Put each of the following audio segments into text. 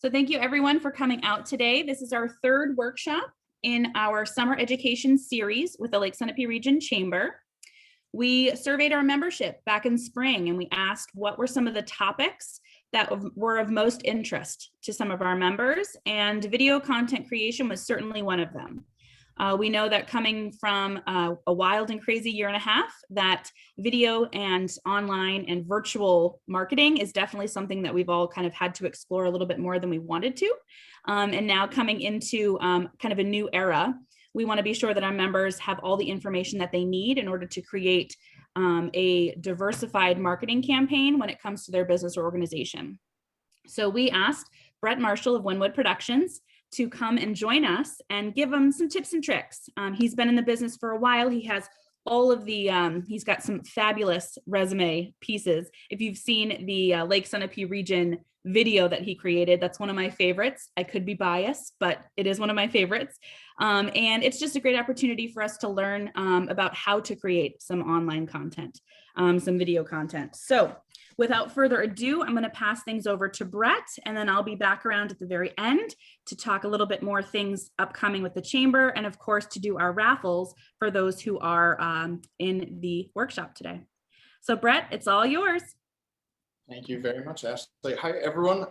So thank you everyone for coming out today. This is our third workshop in our summer education series with the Lake Sunapee Region Chamber. We surveyed our membership back in spring and we asked what were some of the topics that were of most interest to some of our members, and video content creation was certainly one of them. We know that coming from a wild and crazy year and a half, that video and online and virtual marketing is definitely something that we've all kind of had to explore a little bit more than we wanted to. And now coming into kind of a new era, we want to be sure that our members have all the information that they need in order to create a diversified marketing campaign when it comes to their business or organization. So we asked Brett Marshall of Windwood Productions to come and join us and give them some tips and tricks. He's been in the business for a while. He has all of the, he's got some fabulous resume pieces. If you've seen the Lake Sunapee region video that he created, that's one of my favorites. I could be biased, but it is one of my favorites. And it's just a great opportunity for us to learn about how to create some online content, some video content. So without further ado, I'm going to pass things over to Brett, and then I'll be back around at the very end to talk a little bit more things upcoming with the chamber, and of course to do our raffles for those who are in the workshop today. So Brett, it's all yours. Thank you very much, Ashley. Hi, everyone.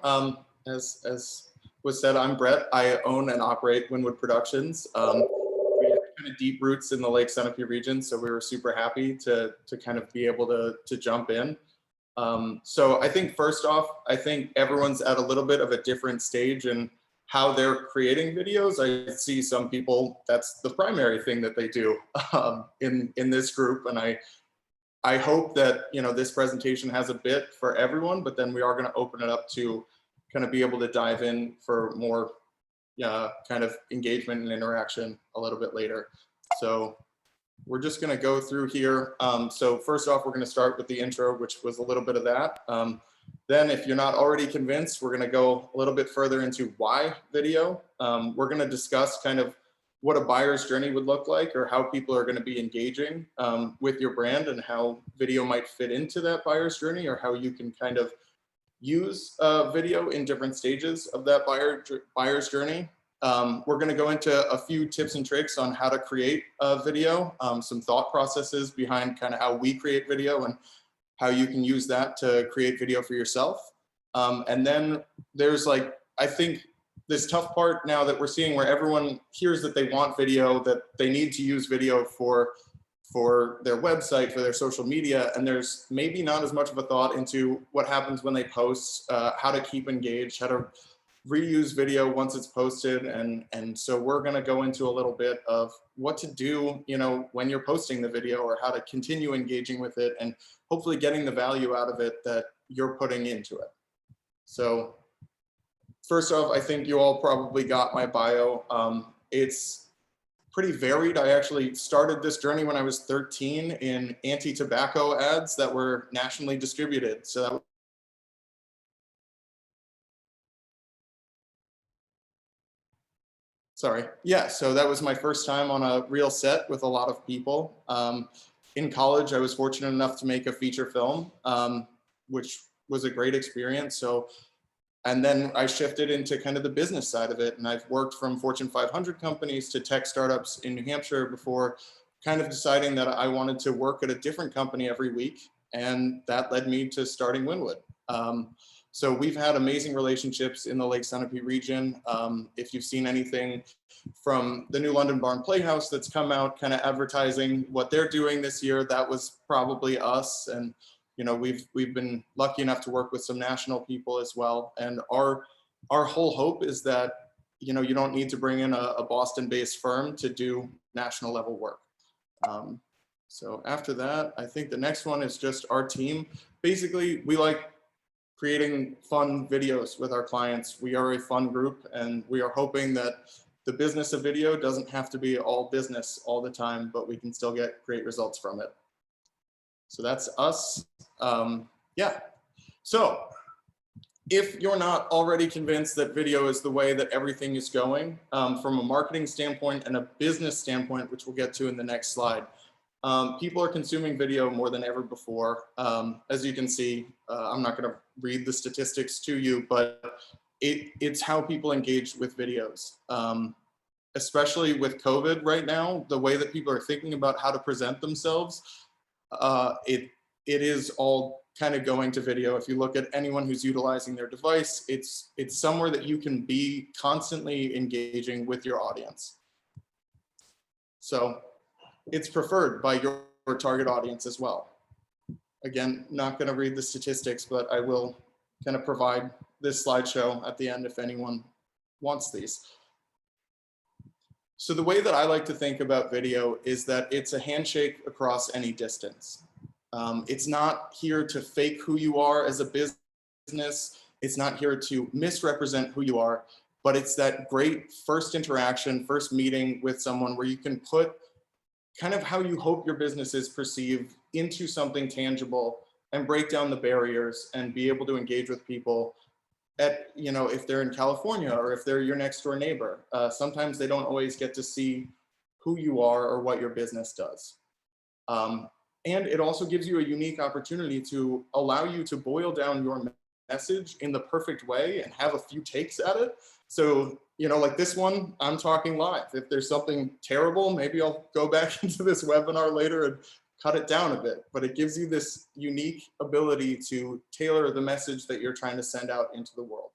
As was said, I'm Brett. I own and operate Winwood Productions. We have kind of deep roots in the Lake Sunapee region, so we were super happy to kind of be able to jump in. So I think first off, I think everyone's at a little bit of a different stage in how they're creating videos. I see some people, that's the primary thing that they do in this group. And I hope that, you know, this presentation has a bit for everyone, but then we are going to open it up to kind of be able to dive in for more kind of engagement and interaction a little bit later. So we're just going to go through here. So first off, we're going to start with the intro, which was a little bit of that. Then if you're not already convinced, we're going to go a little bit further into why video. We're going to discuss kind of what a buyer's journey would look like, or how people are going to be engaging with your brand, and how video might fit into that buyer's journey, or how you can kind of use video in different stages of that buyer's journey. We're going to go into a few tips and tricks on how to create a video, some thought processes behind kind of how we create video and how you can use that to create video for yourself. And then there's like, I think this tough part now that we're seeing where everyone hears that they want video, that they need to use video for their website, for their social media, and there's maybe not as much of a thought into what happens when they post, how to keep engaged, how to reuse video once it's posted. And so we're going to go into a little bit of what to do, you know, when you're posting the video, or how to continue engaging with it and hopefully getting the value out of it that you're putting into it. So first off, I think you all probably got my bio. It's pretty varied. I actually started this journey when I was 13 in anti-tobacco ads that were nationally distributed. So that so that was my first time on a real set with a lot of people. In college, I was fortunate enough to make a feature film, which was a great experience. So, and then I shifted into kind of the business side of it. And I've worked from Fortune 500 companies to tech startups in New Hampshire before kind of deciding that I wanted to work at a different company every week. And that led me to starting Winwood. So we've had amazing relationships in the Lake Sunapee region. If you've seen anything from the new London Barn Playhouse that's come out kind of advertising what they're doing this year, that was probably us. And you know, we've been lucky enough to work with some national people as well. And our whole hope is that, you know, you don't need to bring in a Boston-based firm to do national level work. So after that, I think the next one is just our team. Basically, we like creating fun videos with our clients. We are a fun group, and we are hoping that the business of video doesn't have to be all business all the time, but we can still get great results from it. So that's us. Yeah. So if you're not already convinced that video is the way that everything is going, from a marketing standpoint and a business standpoint, which we'll get to in the next slide, people are consuming video more than ever before. As you can see, I'm not going to read the statistics to you, but it's how people engage with videos. Especially with COVID right now, the way that people are thinking about how to present themselves, it is all kind of going to video. If you look at anyone who's utilizing their device, it's somewhere that you can be constantly engaging with your audience. So it's preferred by your target audience as well. Again, not going to read the statistics, but I will kind of provide this slideshow at the end if anyone wants these. So the way that I like to think about video is that it's a handshake across any distance. It's not here to fake who you are as a business. It's not here to misrepresent who you are, but it's that great first interaction, first meeting with someone where you can put kind of how you hope your business is perceived into something tangible and break down the barriers and be able to engage with people at, you know, if they're in California or if they're your next door neighbor. Sometimes they don't always get to see who you are or what your business does. And it also gives you a unique opportunity to allow you to boil down your message in the perfect way and have a few takes at it. So, you know, like this one, I'm talking live. If there's something terrible, maybe I'll go back into this webinar later and cut it down a bit, but it gives you this unique ability to tailor the message that you're trying to send out into the world.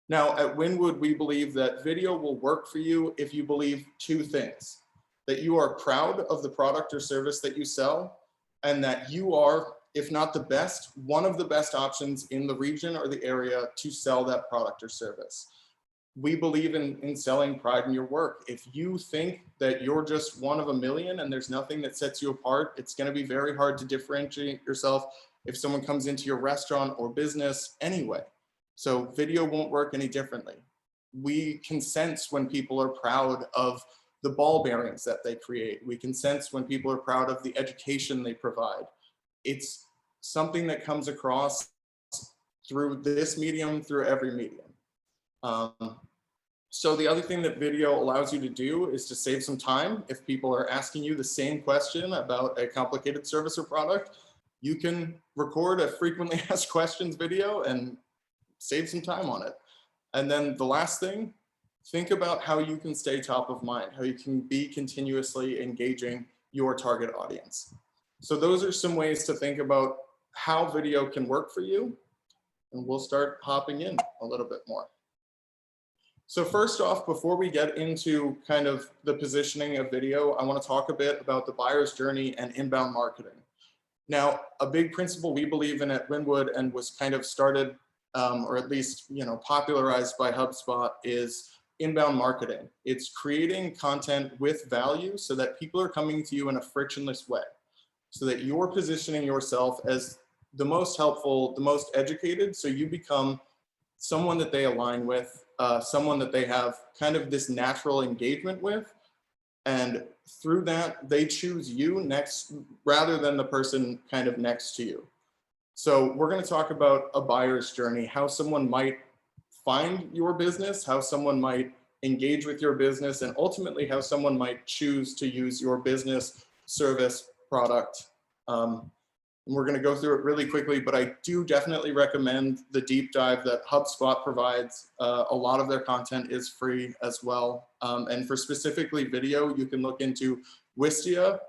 Now at Winwood, we believe that video will work for you if you believe two things: that you are proud of the product or service that you sell, and that you are, if not the best, one of the best options in the region or the area to sell that product or service. We believe in selling pride in your work. If you think that you're just one of a million and there's nothing that sets you apart, it's going to be very hard to differentiate yourself if someone comes into your restaurant or business anyway. So video won't work any differently. We can sense when people are proud of the ball bearings that they create. We can sense when people are proud of the education they provide. It's something that comes across through this medium, through every medium. So the other thing that video allows you to do is to save some time. If people are asking you the same question about a complicated service or product, you can record a frequently asked questions video and save some time on it. And then the last thing, think about how you can stay top of mind, how you can be continuously engaging your target audience. So those are some ways to think about how video can work for you. And we'll start hopping in a little bit more. So first off, before we get into kind of the positioning of video, I want to talk a bit about the buyer's journey and inbound marketing. Now, a big principle we believe in at Winwood and was kind of started, or at least, you know, popularized by HubSpot, is inbound marketing. It's creating content with value so that people are coming to you in a frictionless way, so that you're positioning yourself as the most helpful, the most educated, so you become someone that they align with, someone that they have kind of this natural engagement with. And through that, they choose you next rather than the person kind of next to you. So we're going to talk about a buyer's journey, how someone might find your business, how someone might engage with your business, and ultimately how someone might choose to use your business, service, product. And we're going to go through it really quickly, but I do definitely recommend the deep dive that HubSpot provides. A lot of their content is free as well. And for specifically video, you can look into Wistia.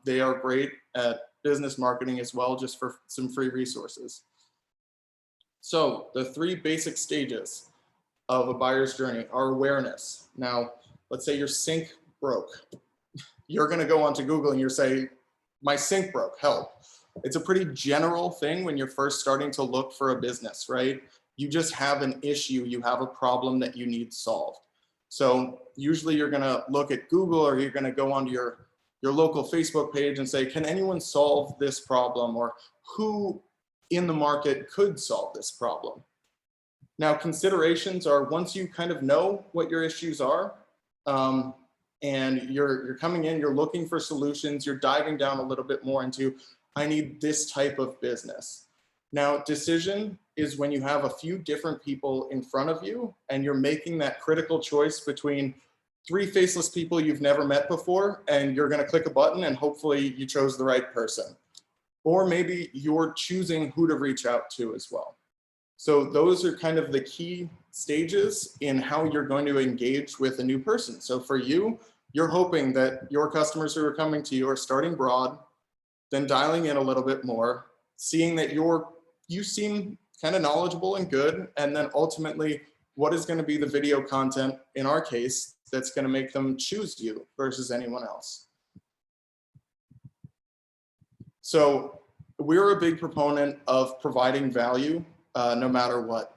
They are great at business marketing as well, just for some free resources. So the three basic stages of a buyer's journey are awareness. Now, let's say your sink broke. You're going to go onto Google and you're saying, my sink broke, help. It's a pretty general thing when you're first starting to look for a business, right? You just have an issue, you have a problem that you need solved. So usually you're going to look at Google, or you're going to go onto your local Facebook page and say, can anyone solve this problem? Or who in the market could solve this problem? Now, considerations are, once you kind of know what your issues are, and you're coming in, you're looking for solutions, you're diving down a little bit more into, I need this type of business. Now, decision is when you have a few different people in front of you and you're making that critical choice between three faceless people you've never met before, and you're going to click a button and hopefully you chose the right person. Or maybe you're choosing who to reach out to as well. So those are kind of the key stages in how you're going to engage with a new person. So for you, you're hoping that your customers who are coming to you are starting broad, then dialing in a little bit more, seeing that you seem kind of knowledgeable and good, and then ultimately what is going to be the video content in our case that's going to make them choose you versus anyone else. So we're a big proponent of providing value no matter what.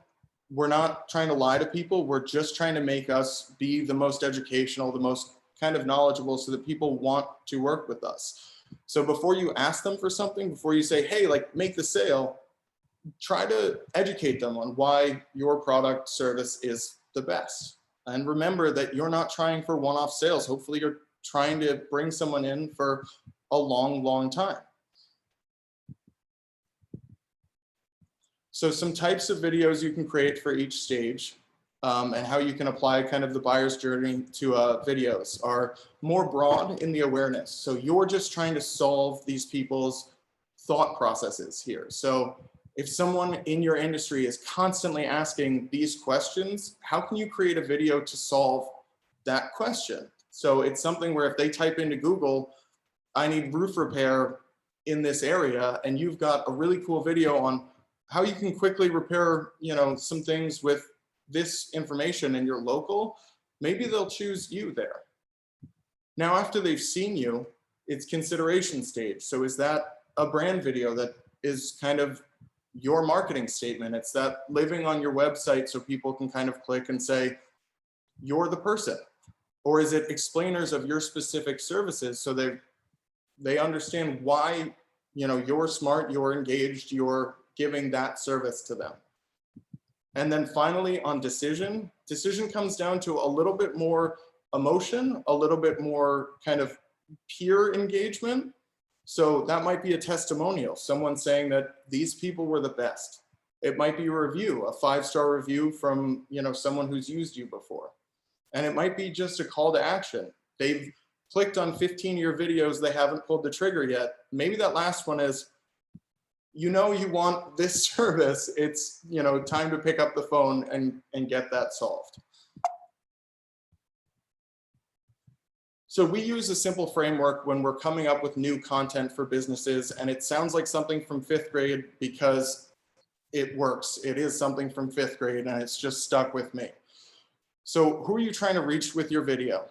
We're not trying to lie to people. We're just trying to make us be the most educational, the most kind of knowledgeable, so that people want to work with us. So before you ask them for something, before you say, hey, like make the sale, try to educate them on why your product service is the best. And remember that you're not trying for one-off sales. Hopefully you're trying to bring someone in for a long, long time. So some types of videos you can create for each stage and how you can apply kind of the buyer's journey to videos are more broad in the awareness. So you're just trying to solve these people's thought processes here. So if someone in your industry is constantly asking these questions, how can you create a video to solve that question? So it's something where if they type into Google, I need roof repair in this area, and you've got a really cool video on how you can quickly repair, some things with this information and you're local, maybe they'll choose you there. Now, after they've seen you, it's consideration stage. So is that a brand video that is kind of your marketing statement? It's that living on your website so people can kind of click and say, you're the person. Or is it explainers of your specific services so they understand why, you're smart, you're engaged, you're giving that service to them. And then finally on decision comes down to a little bit more emotion, a little bit more kind of peer engagement. So that might be a testimonial, someone saying that these people were the best. It might be a review, a 5-star review from, someone who's used you before. And it might be just a call to action. They've clicked on 15 of your videos, they haven't pulled the trigger yet. Maybe that last one is, you want this service, it's time to pick up the phone and get that solved. So we use a simple framework when we're coming up with new content for businesses, and it sounds like something from 5th grade because it works. It is something from 5th grade and it's just stuck with me. So who are you trying to reach with your video?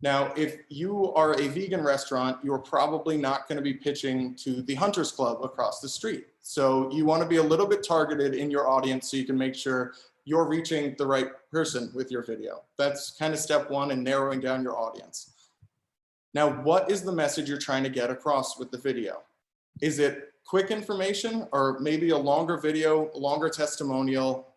Now, if you are a vegan restaurant, you're probably not going to be pitching to the Hunters Club across the street. So you want to be a little bit targeted in your audience so you can make sure you're reaching the right person with your video. That's kind of step one in narrowing down your audience. Now, what is the message you're trying to get across with the video? Is it quick information or maybe a longer video, a longer testimonial?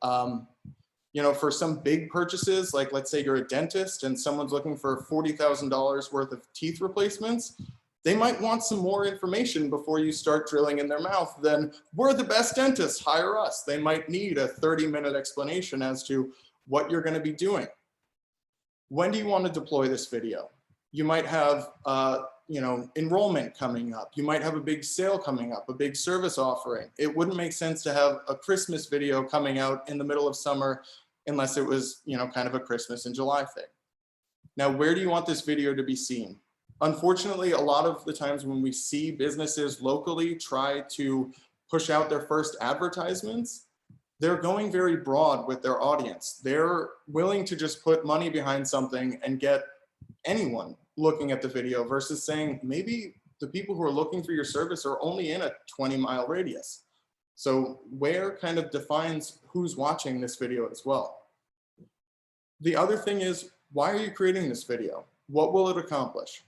For some big purchases, like let's say you're a dentist and someone's looking for $40,000 worth of teeth replacements, they might want some more information before you start drilling in their mouth than we're the best dentists, hire us. They might need a 30-minute explanation as to what you're going to be doing. When do you want to deploy this video? You might have enrollment coming up. You might have a big sale coming up, a big service offering. It wouldn't make sense to have a Christmas video coming out in the middle of summer unless it was, kind of a Christmas in July thing. Now, where do you want this video to be seen? Unfortunately, a lot of the times when we see businesses locally try to push out their first advertisements, they're going very broad with their audience. They're willing to just put money behind something and get anyone looking at the video versus saying maybe the people who are looking for your service are only in a 20-mile radius. So where kind of defines who's watching this video as well. The other thing is, why are you creating this video? What will it accomplish?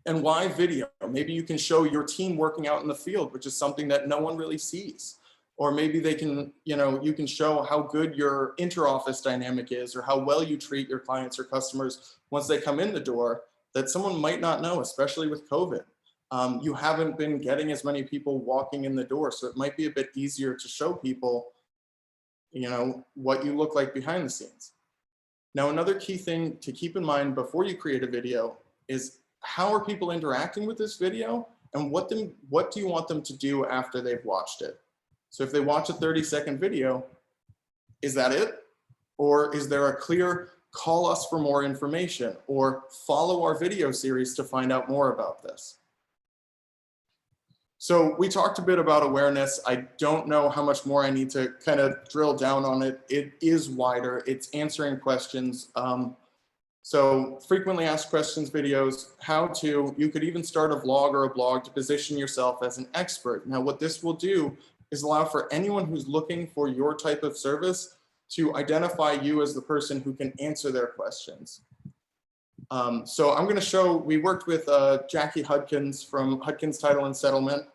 And why video? Maybe you can show your team working out in the field, which is something that no one really sees. Or maybe they can, you can show how good your inter-office dynamic is or how well you treat your clients or customers once they come in the door that someone might not know, especially with COVID. You haven't been getting as many people walking in the door, so it might be a bit easier to show people, what you look like behind the scenes. Now, another key thing to keep in mind before you create a video is how are people interacting with this video and what do you want them to do after they've watched it? So if they watch a 30-second video, Is that it? Or is there a clear call us for more information or follow our video series to find out more about this? So we talked a bit about awareness. I don't know how much more I need to kind of drill down on it. It is wider. It's answering questions. So frequently asked questions videos, how to, you could even start a vlog or a blog to position yourself as an expert. Now, what this will do is allow for anyone who's looking for your type of service to identify you as the person who can answer their questions. So I'm going to show, we worked with Jackie Hudkins from Hudkins Title and Settlement,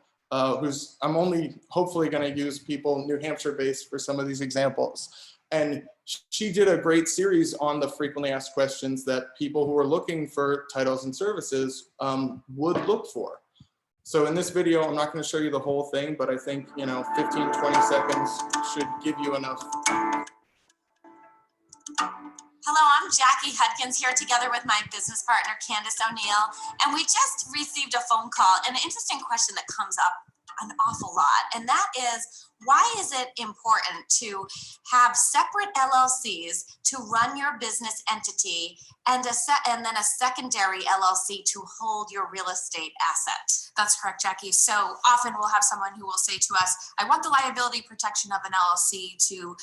who's, I'm only hopefully going to use people New Hampshire based for some of these examples. And she did a great series on the frequently asked questions that people who are looking for titles and services would look for. So in this video, I'm not going to show you the whole thing, but I think, 15, 20 seconds should give you enough. Hello, I'm Jackie Hudkins here together with my business partner, Candace O'Neill, and we just received a phone call, an interesting question that comes up an awful lot, and that is, why is it important to have separate LLCs to run your business entity and then a secondary LLC to hold your real estate asset? That's correct, Jackie. So often we'll have someone who will say to us, I want the liability protection of an LLC to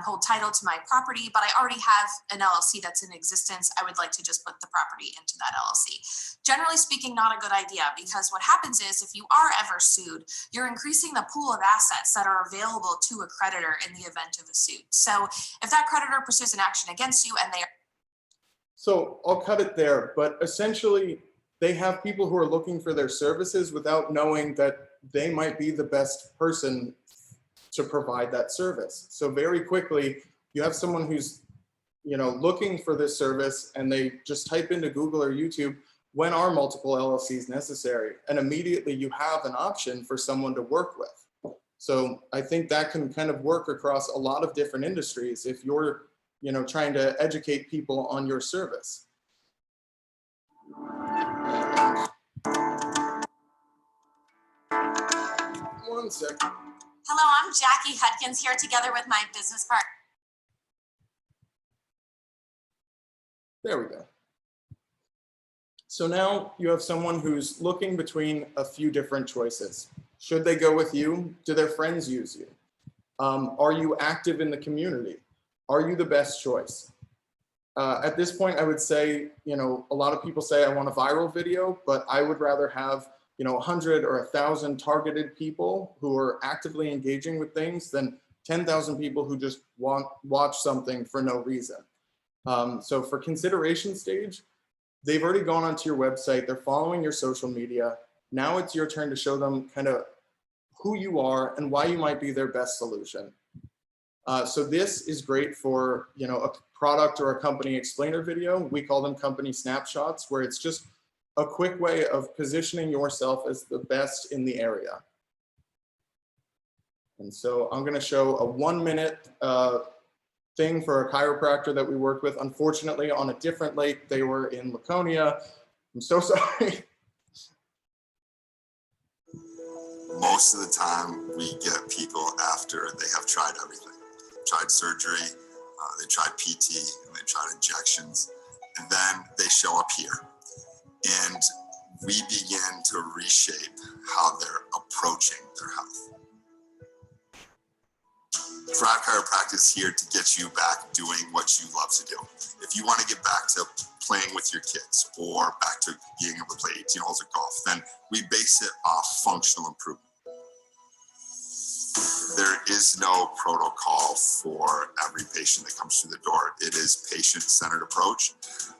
hold title to my property, but I already have an LLC that's in existence. I would like to just put the property into that LLC. Generally speaking, not a good idea, because what happens is if you are ever sued, you're increasing the pool of assets that are available to a creditor in the event of a suit. So if that creditor pursues an action against you and they are... So I'll cut it there, but essentially they have people who are looking for their services without knowing that they might be the best person to provide that service. So very quickly, you have someone who's, looking for this service and they just type into Google or YouTube, when are multiple LLCs necessary? And immediately you have an option for someone to work with. So I think that can kind of work across a lot of different industries if you're, trying to educate people on your service. One second. Hello, I'm Jackie Hudkins here together with my business partner. There we go. So now you have someone who's looking between a few different choices. Should they go with you? Do their friends use you? Are you active in the community? Are you the best choice? At this point, I would say, a lot of people say I want a viral video, but I would rather have, 100 or 1,000 targeted people who are actively engaging with things than 10,000 people who just watch something for no reason. So for consideration stage, they've already gone onto your website, they're following your social media. Now it's your turn to show them kind of who you are and why you might be their best solution. So this is great for, a product or a company explainer video. We call them company snapshots, where it's just a quick way of positioning yourself as the best in the area. And so I'm going to show a 1-minute thing for a chiropractor that we worked with. Unfortunately, on a different lake, they were in Laconia. I'm so sorry. Most of the time, we get people after they have tried everything. Tried surgery, they tried PT, and they tried injections, and then they show up here. And we begin to reshape how they're approaching their health. Thrive Chiropractic is here to get you back doing what you love to do. If you want to get back to playing with your kids or back to being able to play 18 holes of golf, then we base it off functional improvement. There is no protocol for every patient that comes through the door. It is patient-centered approach.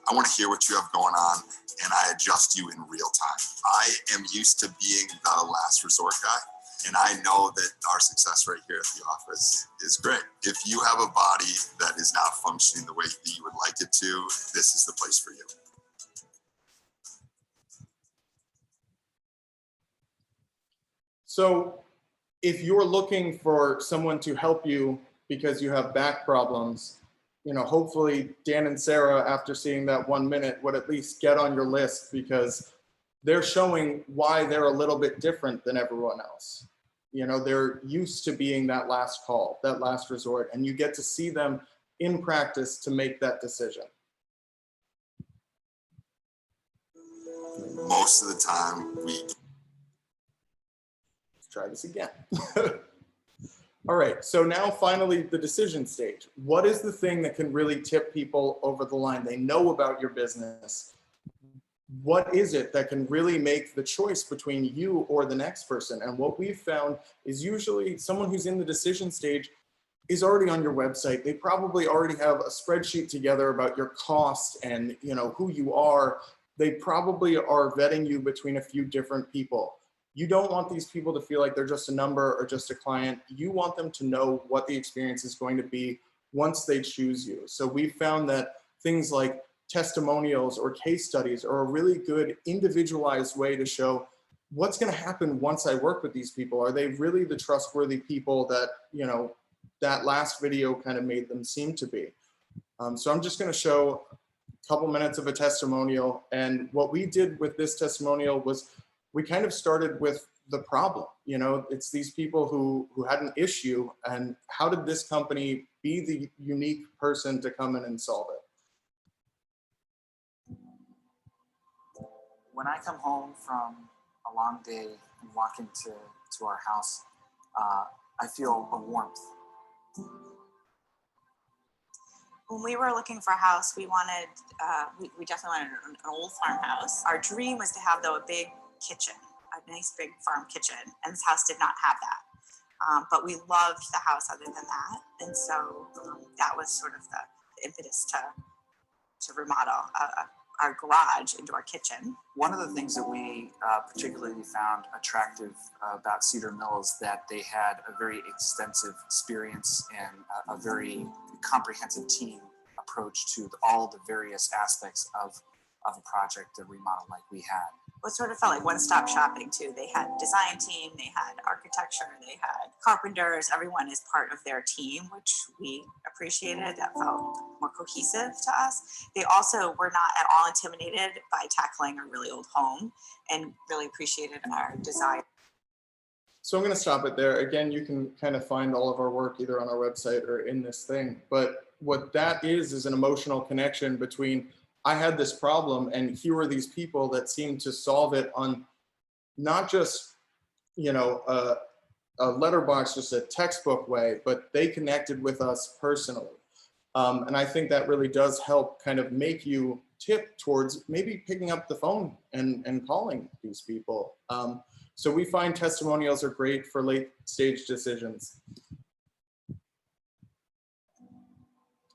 I want to hear what you have going on, and I adjust you in real time. I am used to being the last resort guy, and I know that our success rate here at the office is great. If you have a body that is not functioning the way that you would like it to, this is the place for you. So if you're looking for someone to help you because you have back problems, hopefully Dan and Sarah, after seeing that 1 minute, would at least get on your list because they're showing why they're a little bit different than everyone else. You know, they're used to being that last call, that last resort, and you get to see them in practice to make that decision. Most of the time, Let's try this again. All right, so now finally the decision stage. What is the thing that can really tip people over the line? They know about your business. What is it that can really make the choice between you or the next person? And what we've found is usually someone who's in the decision stage is already on your website. They probably already have a spreadsheet together about your cost and, you know, who you are. They probably are vetting you between a few different people. You don't want these people to feel like they're just a number or just a client. You want them to know what the experience is going to be once they choose you. So we've found that things like testimonials or case studies are a really good individualized way to show what's going to happen once I work with these people. Are they really the trustworthy people that, you know, that last video kind of made them seem to be? So I'm just going to show a couple minutes of a testimonial. And what we did with this testimonial was we kind of started with the problem. You know, it's these people who had an issue, and how did this company be the unique person to come in and solve it? When I come home from a long day and walk into our house, I feel a warmth. When we were looking for a house, we wanted, we definitely wanted an old farmhouse. Our dream was to have, though, a big kitchen, a nice big farm kitchen, and this house did not have that. But we loved the house other than that, and so that was sort of the impetus to remodel our garage into our kitchen. One of the things that we particularly found attractive about Cedar Mill is that they had a very extensive experience and a very comprehensive team approach to all the various aspects of a project, a remodel like we had. It sort of felt like one-stop shopping too. They had design team, they had architecture, they had carpenters. Everyone is part of their team, which we appreciated. That felt more cohesive to us. They also were not at all intimidated by tackling a really old home and really appreciated our desire. So I'm going to stop it there. Again, you can kind of find all of our work either on our website or in this thing. But what that is an emotional connection between I had this problem and here are these people that seem to solve it on not just, you know, a letterbox, just a textbook way, but they connected with us personally. And I think that really does help kind of make you tip towards maybe picking up the phone and calling these people. So we find testimonials are great for late stage decisions.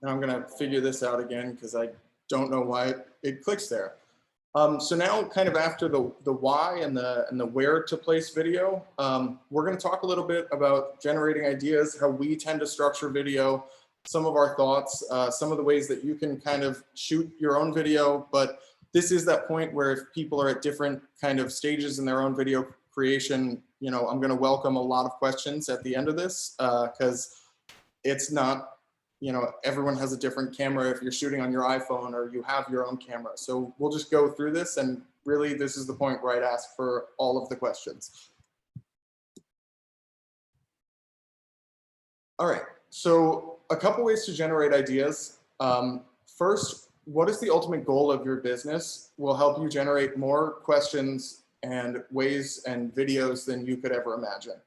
Now I'm gonna figure this out again because I don't know why it clicks there. So now kind of after the why and the where to place video, we're gonna talk a little bit about generating ideas, how we tend to structure video, some of our thoughts, some of the ways that you can kind of shoot your own video. But this is that point where if people are at different kind of stages in their own video creation, you know, I'm gonna welcome a lot of questions at the end of this because it's not, you know, everyone has a different camera if you're shooting on your iPhone or you have your own camera. So we'll just go through this, and really this is the point where I'd ask for all of the questions. All right, so a couple ways to generate ideas. First, what is the ultimate goal of your business will help you generate more questions and ways and videos than you could ever imagine.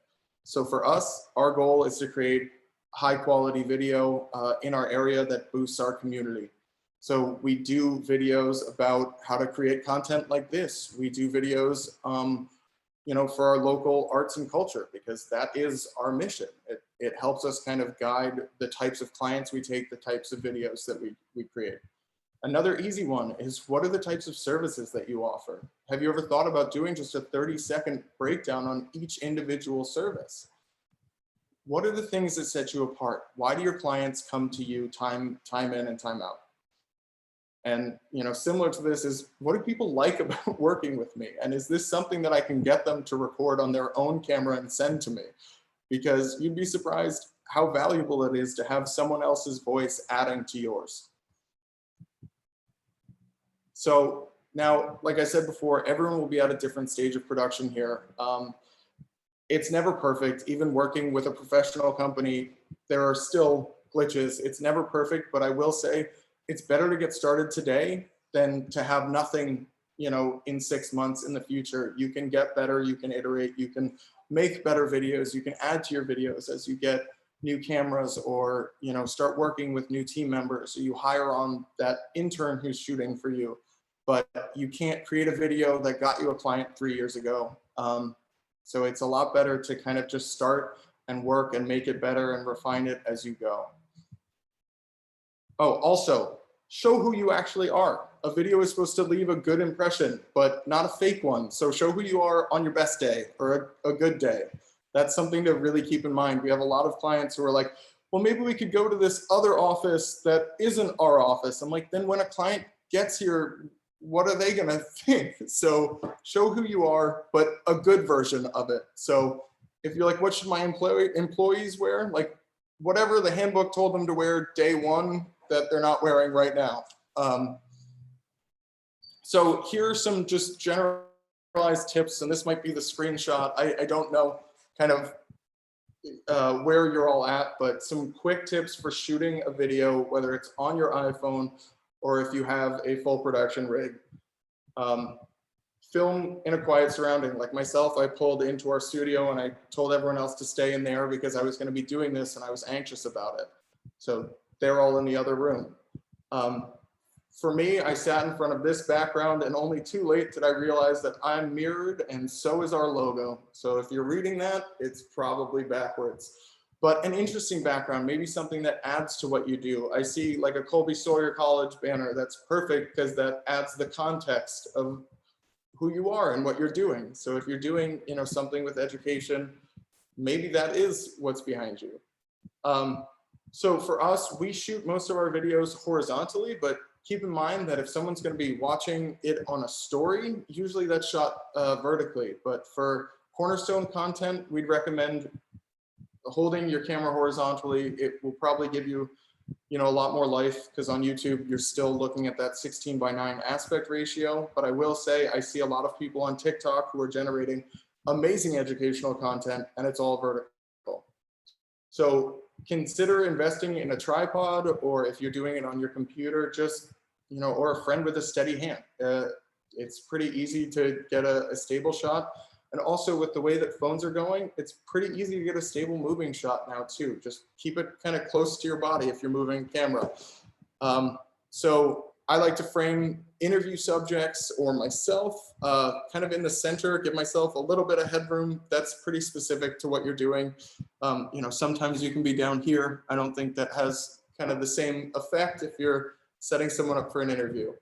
So for us, our goal is to create high quality video in our area that boosts our community. So we do videos about how to create content like this. We do videos, you know, for our local arts and culture, because that is our mission. It helps us kind of guide the types of clients we take, the types of videos that we create. Another easy one is, what are the types of services that you offer? Have you ever thought about doing just a 30-second breakdown on each individual service? What are the things that set you apart? Why do your clients come to you time in and time out? And, you know, similar to this is, what do people like about working with me? And is this something that I can get them to record on their own camera and send to me? Because you'd be surprised how valuable it is to have someone else's voice adding to yours. So now, like I said before, everyone will be at a different stage of production here. it's never perfect. Even working with a professional company, there are still glitches. It's never perfect, but I will say it's better to get started today than to have nothing, you know, in 6 months in the future. You can get better, you can iterate, you can make better videos, you can add to your videos as you get new cameras, or, you know, start working with new team members, or you hire on that intern who's shooting for you. But you can't create a video that got you a client 3 years ago. So it's a lot better to kind of just start and work and make it better and refine it as you go. Oh, also, show who you actually are. A video is supposed to leave a good impression, but not a fake one. So show who you are on your best day or a good day. That's something to really keep in mind. We have a lot of clients who are like, well, maybe we could go to this other office that isn't our office. I'm like, then when a client gets here, what are they gonna think? So show who you are, but a good version of it. So if you're like, what should my employees wear? Like whatever the handbook told them to wear day one that they're not wearing right now. So here are some just generalized tips, and this might be the screenshot. I don't know kind of where you're all at, but some quick tips for shooting a video, whether it's on your iPhone or if you have a full production rig. Film in a quiet surrounding. Like myself, I pulled into our studio and I told everyone else to stay in there because I was going to be doing this and I was anxious about it. So they're all in the other room. For me, I sat in front of this background, and only too late did I realize that I'm mirrored and so is our logo. So if you're reading that, it's probably backwards. But an interesting background, maybe something that adds to what you do. I see like a Colby Sawyer College banner. That's perfect because that adds the context of who you are and what you're doing. So if you're doing, you know, something with education, maybe that is what's behind you. So for us, we shoot most of our videos horizontally, but keep in mind that if someone's going to be watching it on a story, usually that's shot vertically. But for cornerstone content, we'd recommend holding your camera horizontally. It will probably give you, you know, a lot more life, because on YouTube, you're still looking at that 16:9 aspect ratio. But I will say, I see a lot of people on TikTok who are generating amazing educational content, and it's all vertical. So consider investing in a tripod, or if you're doing it on your computer, just, you know, or a friend with a steady hand. It's pretty easy to get a stable shot. And also with the way that phones are going, it's pretty easy to get a stable moving shot now too. Just keep it kind of close to your body if you're moving camera. So I like to frame interview subjects or myself kind of in the center, give myself a little bit of headroom. That's pretty specific to what you're doing. You know, sometimes you can be down here. I don't think that has kind of the same effect if you're setting someone up for an interview.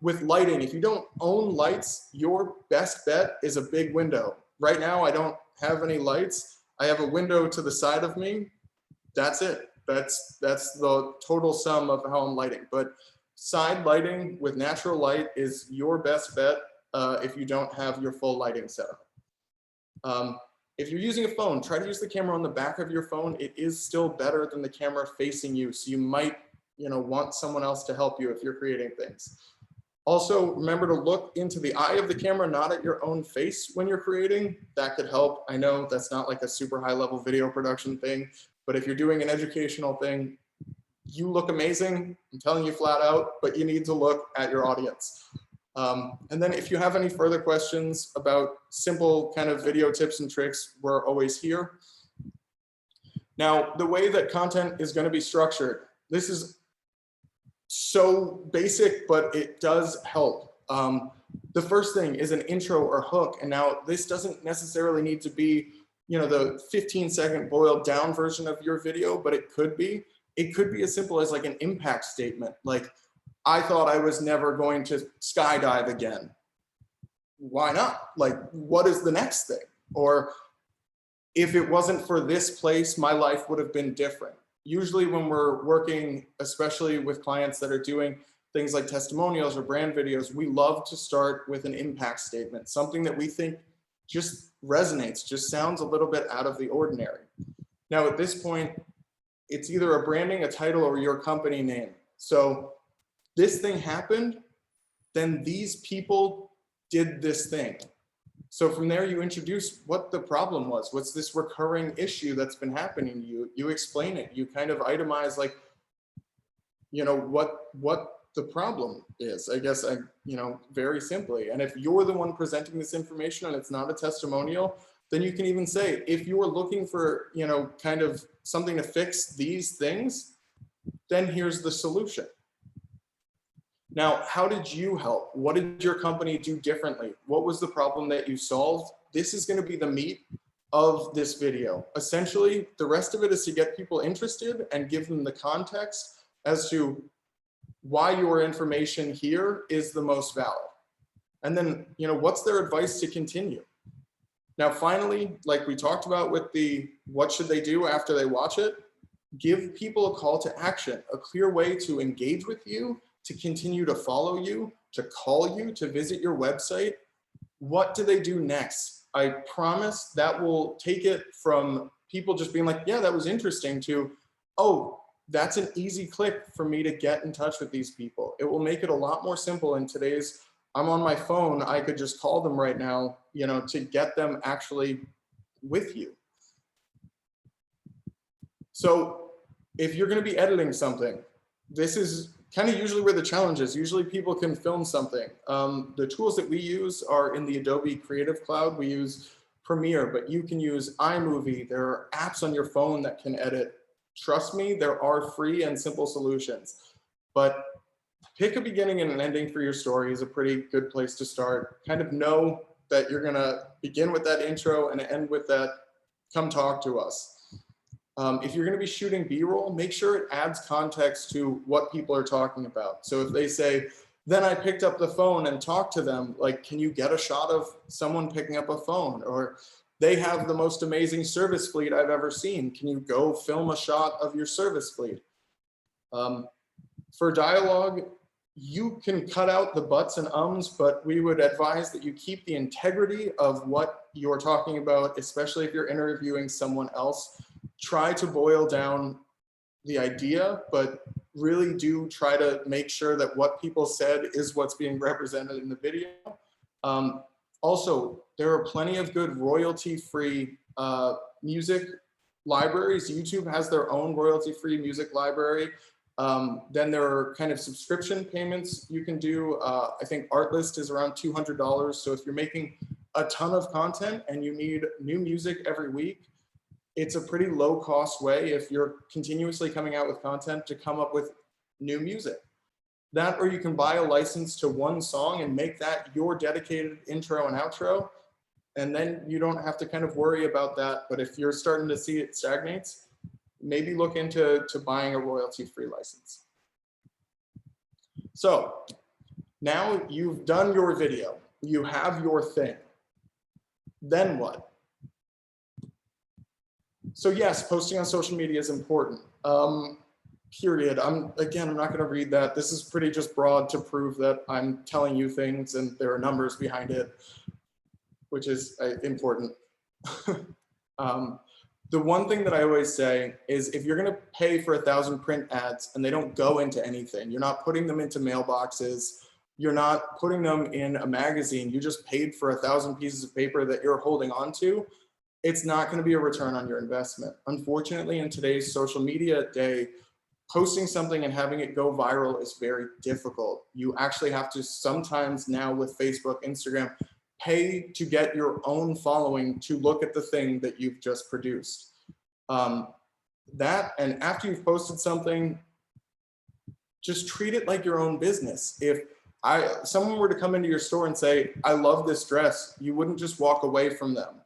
With lighting, if you don't own lights, your best bet is a big window. Right now, I don't have any lights. I have a window to the side of me. That's it. That's the total sum of how I'm lighting. But side lighting with natural light is your best bet if you don't have your full lighting setup. If you're using a phone, try to use the camera on the back of your phone. It is still better than the camera facing you. So you might, you know, want someone else to help you if you're creating things. Also, remember to look into the eye of the camera, not at your own face when you're creating. That could help. I know that's not like a super high level video production thing, but if you're doing an educational thing, you look amazing. I'm telling you flat out, but you need to look at your audience. And then if you have any further questions about simple kind of video tips and tricks, we're always here. Now, the way that content is going to be structured, this is so basic, but it does help. The first thing is an intro or hook. And now this doesn't necessarily need to be, you know, the 15-second boiled down version of your video, but it could be. It could be as simple as like an impact statement. Like, I thought I was never going to skydive again. Why not? Like, what is the next thing? Or if it wasn't for this place, my life would have been different. Usually when we're working, especially with clients that are doing things like testimonials or brand videos, we love to start with an impact statement, something that we think just resonates, just sounds a little bit out of the ordinary. Now, at this point, it's either a branding, a title, or your company name. So this thing happened, then these people did this thing. So from there, you introduce what the problem was. What's this recurring issue that's been happening to you? You explain it. You kind of itemize, like, you know, what the problem is, I guess, you know, very simply. And if you're the one presenting this information and it's not a testimonial, then you can even say, if you're looking for, you know, kind of something to fix these things, then here's the solution. Now, how did you help? What did your company do differently? What was the problem that you solved? This is going to be the meat of this video. Essentially, the rest of it is to get people interested and give them the context as to why your information here is the most valid. And then, you know, what's their advice to continue? Now, finally, like we talked about with the what should they do after they watch it, give people a call to action, a clear way to engage with you, to continue to follow you, to call you, to visit your website. What do they do next? I promise that will take it from people just being like, yeah, that was interesting, to, oh, that's an easy click for me to get in touch with these people. It will make it a lot more simple in today's, I'm on my phone, I could just call them right now, you know, to get them actually with you. So if you're going to be editing something, this is kind of usually where the challenge is. Usually people can film something. The tools that we use are in the Adobe Creative Cloud. We use Premiere, but you can use iMovie. There are apps on your phone that can edit. Trust me, there are free and simple solutions. But pick a beginning and an ending for your story is a pretty good place to start. Kind of know that you're gonna begin with that intro and end with that, come talk to us. If you're gonna be shooting B-roll, make sure it adds context to what people are talking about. So if they say, then I picked up the phone and talked to them, like, can you get a shot of someone picking up a phone? Or they have the most amazing service fleet I've ever seen. Can you go film a shot of your service fleet? For dialogue, you can cut out the buts and ums, but we would advise that you keep the integrity of what you're talking about, especially if you're interviewing someone else. Try to boil down the idea, but really do try to make sure that what people said is what's being represented in the video. Also, there are plenty of good royalty-free music libraries. YouTube has their own royalty-free music library. Then there are kind of subscription payments you can do. I think Artlist is around $200. So if you're making a ton of content and you need new music every week, it's a pretty low cost way, if you're continuously coming out with content, to come up with new music. That, or you can buy a license to one song and make that your dedicated intro and outro. And then you don't have to kind of worry about that. But if you're starting to see it stagnates, maybe look into buying a royalty-free license. So now you've done your video, you have your thing. Then what? So yes, posting on social media is important. Period. I'm not going to read that. This is pretty just broad to prove that I'm telling you things and there are numbers behind it, which is important. The one thing that I always say is, if you're going to pay for 1,000 print ads and they don't go into anything, you're not putting them into mailboxes, you're not putting them in a magazine, you just paid for 1,000 pieces of paper that you're holding on to, it's not going to be a return on your investment. Unfortunately, in today's social media day, posting something and having it go viral is very difficult. You actually have to sometimes now with Facebook, Instagram, pay to get your own following to look at the thing that you've just produced. That, and after you've posted something, just treat it like your own business. If someone were to come into your store and say, I love this dress, you wouldn't just walk away from them.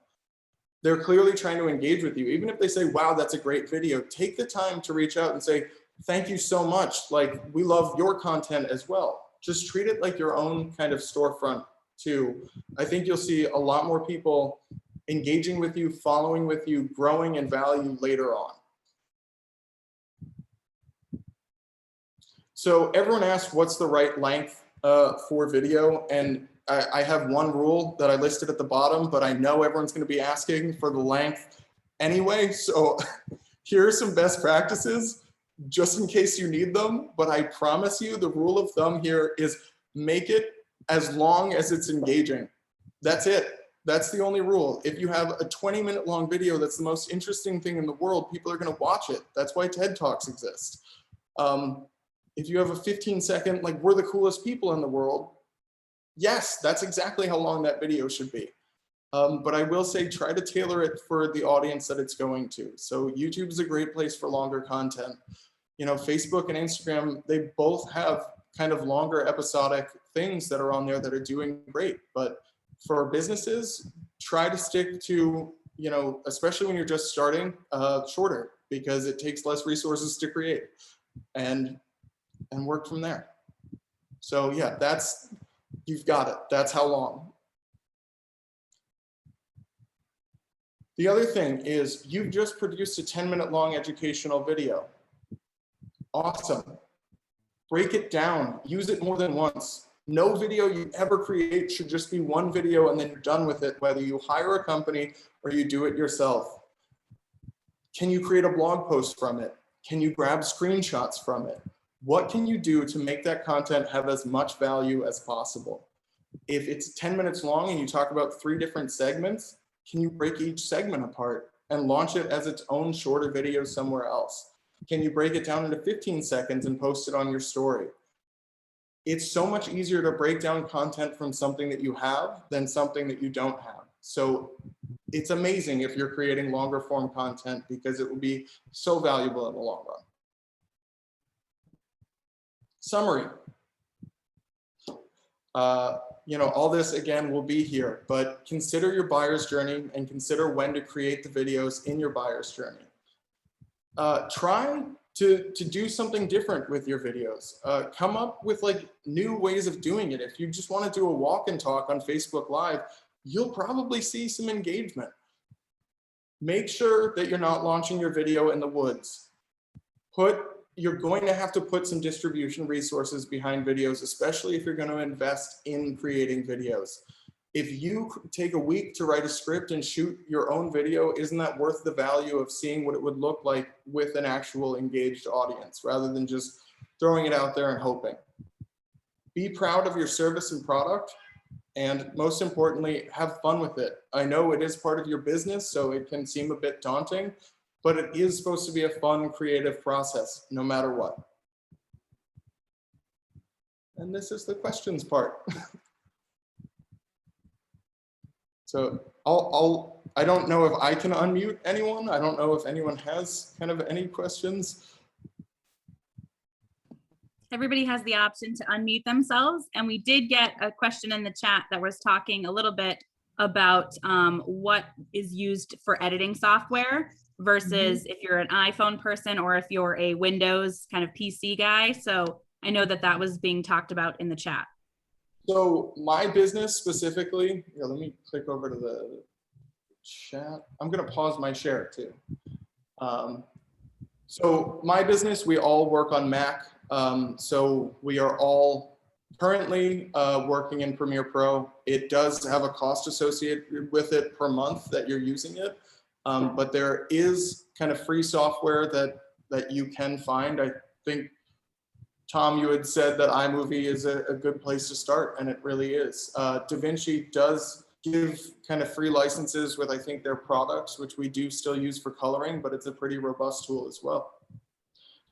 They're clearly trying to engage with you. Even if they say, wow, that's a great video, take the time to reach out and say, thank you so much. Like, we love your content as well. Just treat it like your own kind of storefront too. I think you'll see a lot more people engaging with you, following with you, growing in value later on. So everyone asks, what's the right length for video? And I have one rule that I listed at the bottom, but I know everyone's going to be asking for the length anyway. So here are some best practices just in case you need them. But I promise you, the rule of thumb here is make it as long as it's engaging. That's it. That's the only rule. If you have a 20-minute long video that's the most interesting thing in the world, people are going to watch it. That's why TED Talks exist. If you have a 15-second, like, we're the coolest people in the world, yes, that's exactly how long that video should be. But I will say, try to tailor it for the audience that it's going to. So YouTube is a great place for longer content. You know, Facebook and Instagram, they both have kind of longer episodic things that are on there that are doing great. But for businesses, try to stick to, you know, especially when you're just starting, shorter, because it takes less resources to create, and work from there. So yeah, you've got it. That's how long. The other thing is, you've just produced a 10-minute long educational video. Awesome. Break it down. Use it more than once. No video you ever create should just be one video and then you're done with it, whether you hire a company or you do it yourself. Can you create a blog post from it? Can you grab screenshots from it? What can you do to make that content have as much value as possible? If it's 10 minutes long and you talk about 3 different segments, can you break each segment apart and launch it as its own shorter video somewhere else? Can you break it down into 15 seconds and post it on your story? It's so much easier to break down content from something that you have than something that you don't have. So it's amazing if you're creating longer form content, because it will be so valuable in the long run. Summary. You know, all this again will be here, but consider your buyer's journey and consider when to create the videos in your buyer's journey. Try to do something different with your videos. Come up with like new ways of doing it. If you just want to do a walk and talk on Facebook Live, you'll probably see some engagement. Make sure that you're not launching your video in the woods. You're going to have to put some distribution resources behind videos, especially if you're going to invest in creating videos. If you take a week to write a script and shoot your own video, isn't that worth the value of seeing what it would look like with an actual engaged audience, rather than just throwing it out there and hoping? Be proud of your service and product, and most importantly, have fun with it. I know it is part of your business, so it can seem a bit daunting, but it is supposed to be a fun, creative process, no matter what. And this is the questions part. So I don't know if I can unmute anyone. I don't know if anyone has kind of any questions. Everybody has the option to unmute themselves. And we did get a question in the chat that was talking a little bit about what is used for editing software versus if you're an iPhone person or if you're a Windows kind of PC guy. So I know that that was being talked about in the chat. So my business specifically, here, let me click over to the chat. I'm going to pause my share too. So my business, we all work on Mac. So we are all currently working in Premiere Pro. It does have a cost associated with it per month that you're using it. But there is kind of free software that you can find. I think, Tom, you had said that iMovie is a good place to start, and it really is. DaVinci does give kind of free licenses with, I think, their products, which we do still use for coloring, but it's a pretty robust tool as well.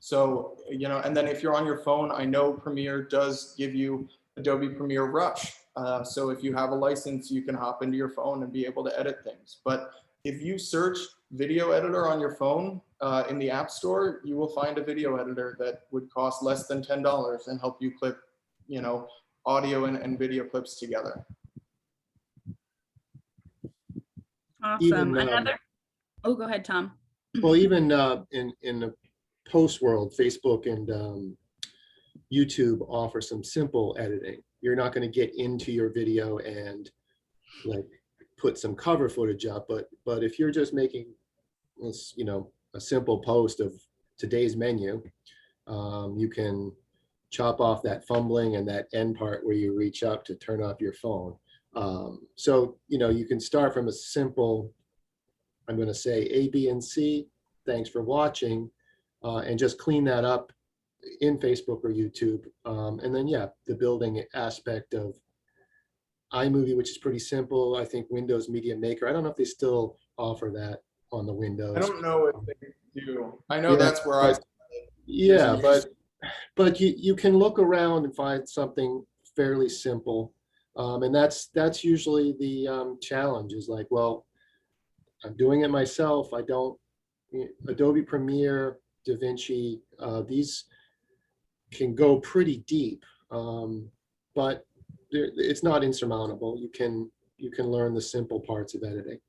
So, you know, and then if you're on your phone, I know Premiere does give you Adobe Premiere Rush. So if you have a license, you can hop into your phone and be able to edit things. But if you search video editor on your phone in the App Store, you will find a video editor that would cost less than $10 and help you clip, you know, audio and video clips together. Awesome. Oh, go ahead, Tom. Well, even in the post world, Facebook and YouTube offer some simple editing. You're not going to get into your video and like put some cover footage up, but if you're just making, you know, a simple post of today's menu, you can chop off that fumbling and that end part where you reach up to turn off your phone. So, you know, you can start from a simple, I'm going to say A, B, and C, thanks for watching, and just clean that up in Facebook or YouTube. And then, yeah, the building aspect of iMovie, which is pretty simple. I think Windows Media Maker. I don't know if they still offer that on the Windows. I don't know if they do. I know Yeah, that's where I. Yeah, but you can look around and find something fairly simple, and that's usually the challenge. Is like, well, I'm doing it myself. I don't. Adobe Premiere, DaVinci, these can go pretty deep, but it's not insurmountable. You can learn the simple parts of editing,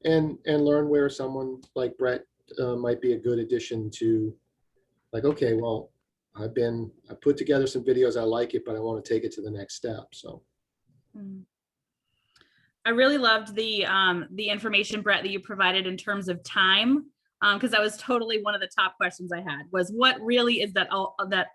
and learn where someone like Brett might be a good addition to. Like, okay, well, I put together some videos. I like it, but I want to take it to the next step. So. I really loved the information, Brett, that you provided in terms of time, because that was totally one of the top questions I had was what really is that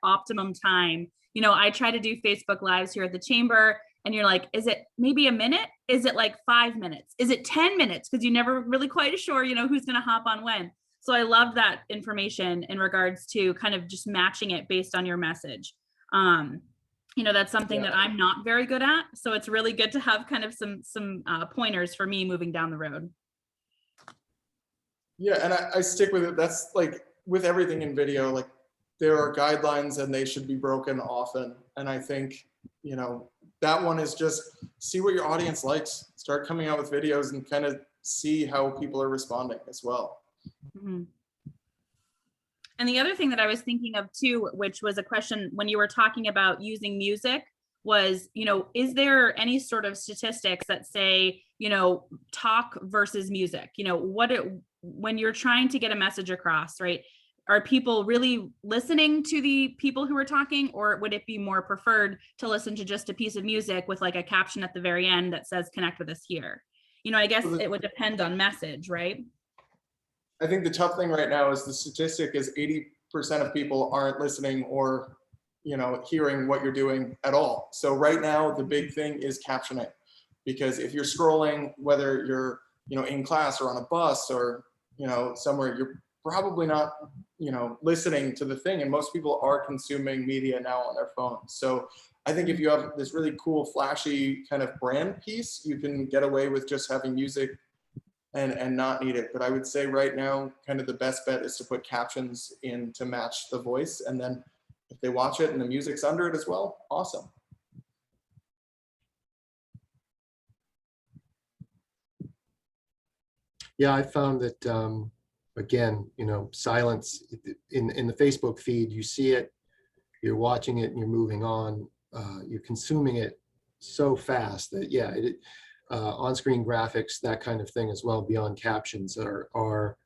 optimum time? You know, I try to do Facebook Lives here at the Chamber, and you're like, is it maybe a minute? Is it like 5 minutes? Is it 10 minutes? Because you're never really quite sure, you know, who's going to hop on when. So I love that information in regards to kind of just matching it based on your message. You know, that's something that I'm not very good at. So it's really good to have kind of some pointers for me moving down the road. Yeah, and I stick with it. That's like with everything in video, like there are guidelines and they should be broken often. And I think, you know, that one is just see what your audience likes. Start coming out with videos and kind of see how people are responding as well. Mm-hmm. And the other thing that I was thinking of too, which was a question when you were talking about using music, was, you know, is there any sort of statistics that say, you know, talk versus music? You know, when you're trying to get a message across, right? Are people really listening to the people who are talking, or would it be more preferred to listen to just a piece of music with like a caption at the very end that says connect with us here? You know, I guess it would depend on message, right? I think the tough thing right now is the statistic is 80% of people aren't listening or, you know, hearing what you're doing at all. So right now, the big thing is captioning, because if you're scrolling, whether you're, you know, in class or on a bus or, you know, somewhere, you're probably not, you know, listening to the thing. And most people are consuming media now on their phones. So I think if you have this really cool, flashy kind of brand piece, you can get away with just having music and not need it. But I would say right now, kind of the best bet is to put captions in to match the voice. And then if they watch it and the music's under it as well, awesome. Yeah, I found that, again, you know, silence in the Facebook feed, you see it, you're watching it and you're moving on, you're consuming it so fast that, yeah, on-screen graphics, that kind of thing as well, beyond captions are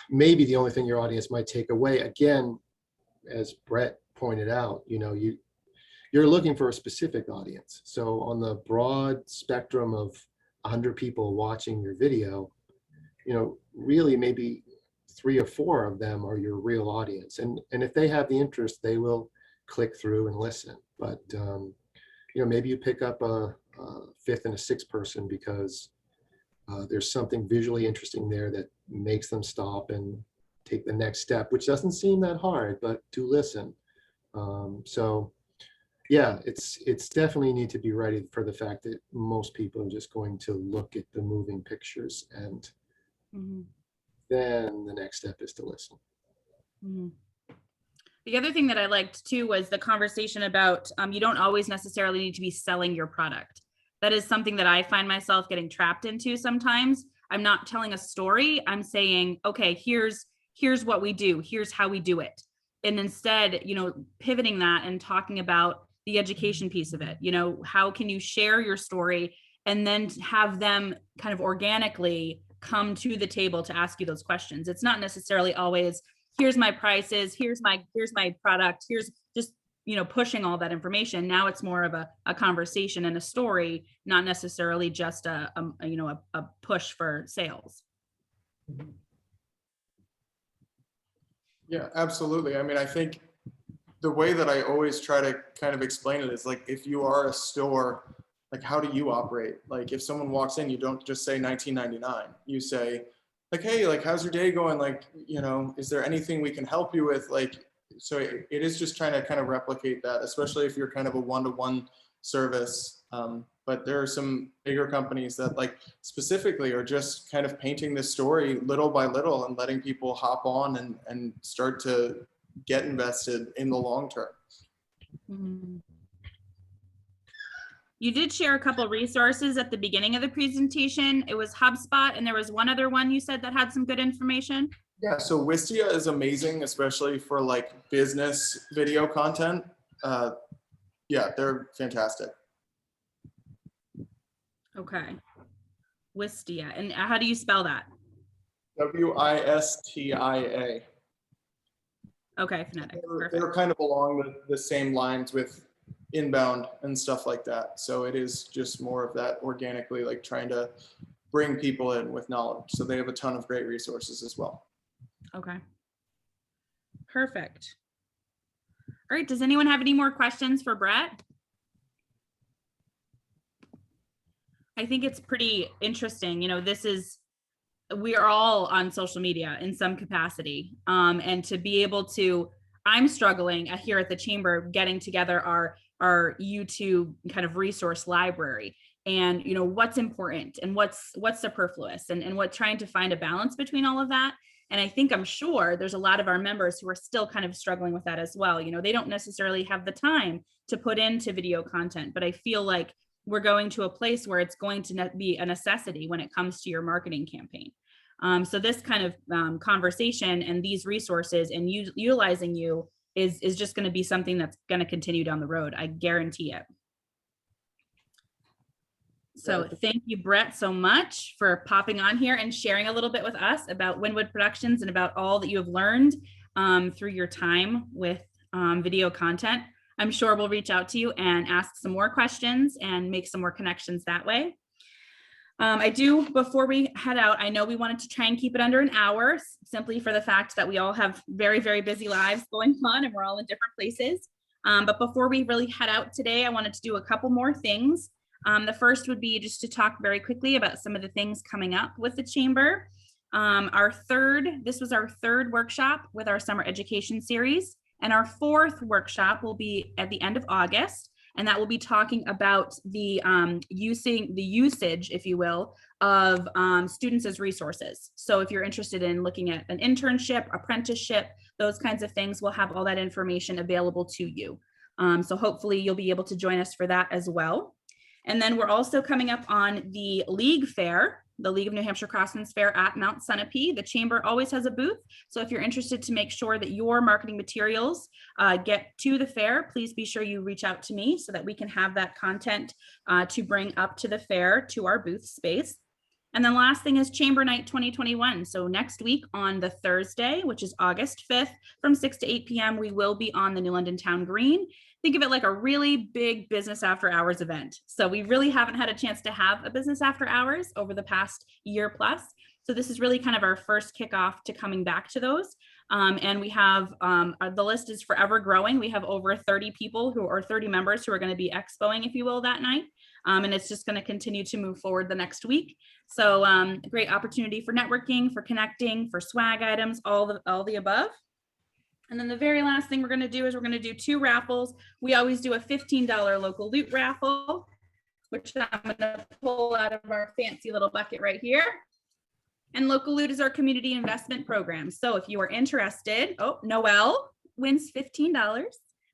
maybe the only thing your audience might take away. Again, as Brett pointed out, you know, you're looking for a specific audience. So on the broad spectrum of 100 people watching your video, you know, really maybe 3 or 4 of them are your real audience. And if they have the interest, they will click through and listen. But, you know, maybe you pick up a 5th and a 6th person because there's something visually interesting there that makes them stop and take the next step, which doesn't seem that hard, but to listen. So yeah, it's definitely need to be ready for the fact that most people are just going to look at the moving pictures, and then the next step is to listen. The other thing that I liked too was the conversation about you don't always necessarily need to be selling your product. That is something that I find myself getting trapped into sometimes. I'm not telling a story. I'm saying, okay, here's what we do. Here's how we do it. And instead, you know, pivoting that and talking about the education piece of it. You know, how can you share your story and then have them kind of organically come to the table to ask you those questions? It's not necessarily always, here's my prices, here's my product, here's just, you know, pushing all that information. Now it's more of a conversation and a story, not necessarily just a push for sales. Yeah, absolutely. I mean, I think the way that I always try to kind of explain it is like, if you are a store, like, how do you operate? Like, if someone walks in, you don't just say $19.99. You say, like, hey, like, how's your day going? Like, you know, is there anything we can help you with? Like, so it is just trying to kind of replicate that, especially if you're kind of a one-to-one service. But there are some bigger companies that like specifically are just kind of painting this story little by little and letting people hop on and start to get invested in the long term. Mm-hmm. You did share a couple resources at the beginning of the presentation. It was HubSpot, and there was one other one you said that had some good information. Yeah, so Wistia is amazing, especially for like business video content. Yeah, they're fantastic. Okay. Wistia. And how do you spell that? Wistia. Okay, phonetic. They're kind of along the same lines with Inbound and stuff like that. So it is just more of that organically, like trying to bring people in with knowledge. So they have a ton of great resources as well. Okay. Perfect. All right. Does anyone have any more questions for Brett? I think it's pretty interesting. You know, we are all on social media in some capacity. And to be able to, I'm struggling here at the Chamber getting together our YouTube kind of resource library, and, you know, what's important and what's superfluous, and what, trying to find a balance between all of that. And I'm sure there's a lot of our members who are still kind of struggling with that as well. You know, they don't necessarily have the time to put into video content, but I feel like we're going to a place where it's going to be a necessity when it comes to your marketing campaign. So this kind of conversation and these resources and utilizing you is just going to be something that's going to continue down the road. I guarantee it. So thank you, Brett, so much for popping on here and sharing a little bit with us about Windwood Productions and about all that you have learned through your time with video content. I'm sure we'll reach out to you and ask some more questions and make some more connections that way. Before we head out, I know we wanted to try and keep it under an hour, simply for the fact that we all have very, very busy lives going on and we're all in different places. But before we really head out today, I wanted to do a couple more things. The first would be just to talk very quickly about some of the things coming up with the Chamber. This was our third workshop with our summer education series, and our fourth workshop will be at the end of August. And that will be talking about the usage, if you will, of students as resources. So if you're interested in looking at an internship, apprenticeship, those kinds of things, we'll have all that information available to you. So hopefully you'll be able to join us for that as well. And then we're also coming up on the League Fair, the League of New Hampshire Crossings Fair at Mount Sunapee. The Chamber always has a booth. So if you're interested to make sure that your marketing materials get to the fair, please be sure you reach out to me so that we can have that content to bring up to the fair to our booth space. And then last thing is Chamber Night 2021. So next week on the Thursday, which is August 5th, from 6 to 8 p.m., we will be on the New London Town Green. Think of it like a really big business after hours event. So we really haven't had a chance to have a business after hours over the past year plus. So this is really kind of our first kickoff to coming back to those. And we have, the list is forever growing. We have over 30 people or 30 members who are going to be expoing, if you will, that night. And it's just going to continue to move forward the next week. So great opportunity for networking, for connecting, for swag items, all the above. And then the very last thing we're going to do is we're going to do 2 raffles. We always do a $15 local loot raffle, which I'm going to pull out of our fancy little bucket right here. And local loot is our community investment program. So if you are interested, Noelle wins $15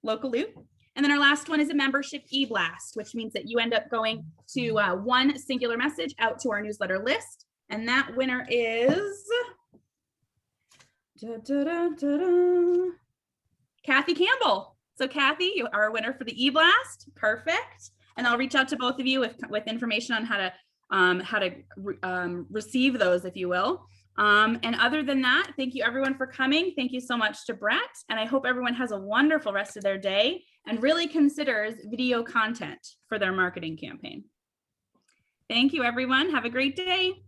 local loot. And then our last one is a membership e-blast, which means that you end up going to one singular message out to our newsletter list. And that winner is Kathy Campbell. So Kathy, you are a winner for the e-blast. Perfect. And I'll reach out to both of you with information on how to receive those, if you will. And other than that, thank you everyone for coming. Thank you so much to Brett. And I hope everyone has a wonderful rest of their day and really considers video content for their marketing campaign. Thank you, everyone. Have a great day.